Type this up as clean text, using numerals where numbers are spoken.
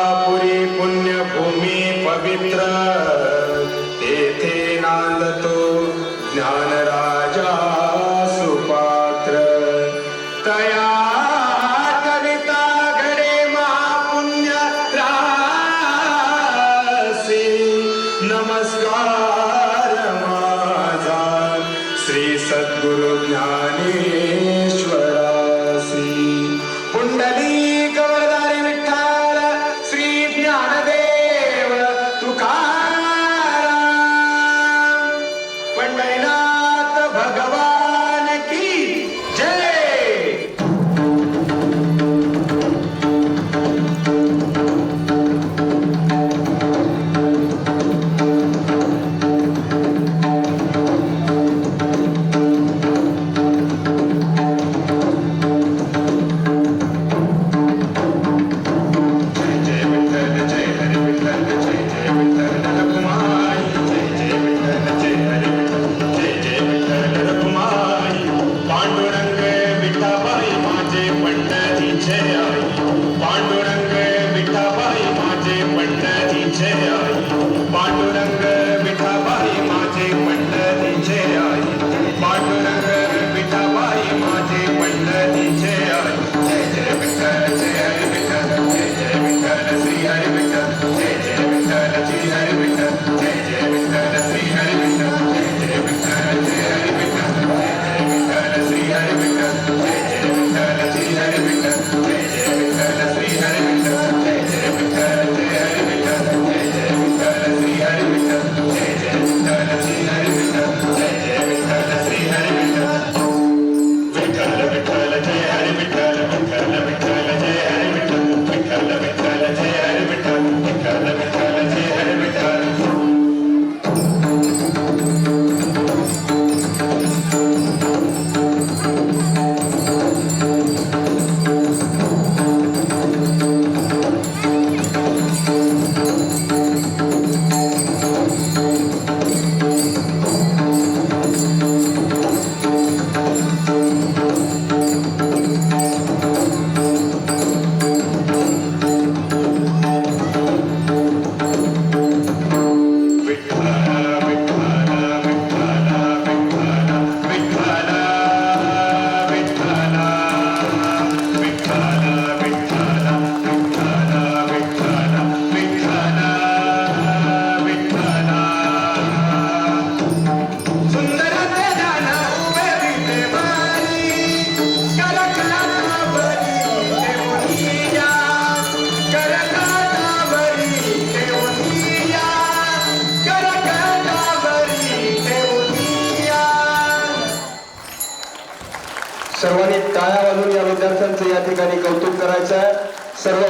तुळजापुरी पुण्यभूमी पवित्र तेथे नांदतो ज्ञानराजा सुपात्र तया कविता घडे महापुण्य रासी नमस्कार माझा श्री सद्गुरु ज्ञानेश्वरासी पुंडलिक वरदारी विठ्ठल श्री ज्ञानदेव तुकाराम पंढरीनाथ भगवान की जय। पांडुरंग विठाबाई माझे पंढरीचे आई पांडुरंग विठाबाई माझे पंढरीचे आई पांडुरंग विठाबाई माझे पंढरीचे आई जय जय विठ्ठल जय हरी विठ्ठल जय जय विठ्ठल श्री हरी विठ्ठल जय जय विठ्ठल श्री हरी विठ्ठल जय जय विठ्ठल श्री हरी विठ्ठल जय जय विठ्ठल जय हरी विठ्ठल जय जय विठ्ठल श्री हरी विठ्ठल जय जय विठ्ठल श्री हरी विठ्ठल जय जय विठ्ठल श्री हरी विठ्ठल जय जय विठ्ठल जय हरी विठ्ठल जय जय विठ्ठल श्री हरी विठ्ठल जय जय विठ्ठल श्री हरी विठ्ठल जय जय विठ्ठल श्री हरी विठ्ठल विठ्ठल विठ्ठल जय हरी विठ्ठल विठ्ठल विठ्ठल जय हरी विठ्ठल विठ्ठल विठ्ठल जय हरी विठ्ठल विठ्ठल विठ्ठल जय हरी विठ्ठल सर्वांनी टाळ्या वाजवून या विद्यार्थ्यांचं या ठिकाणी कौतुक करायचं आहे। सर्व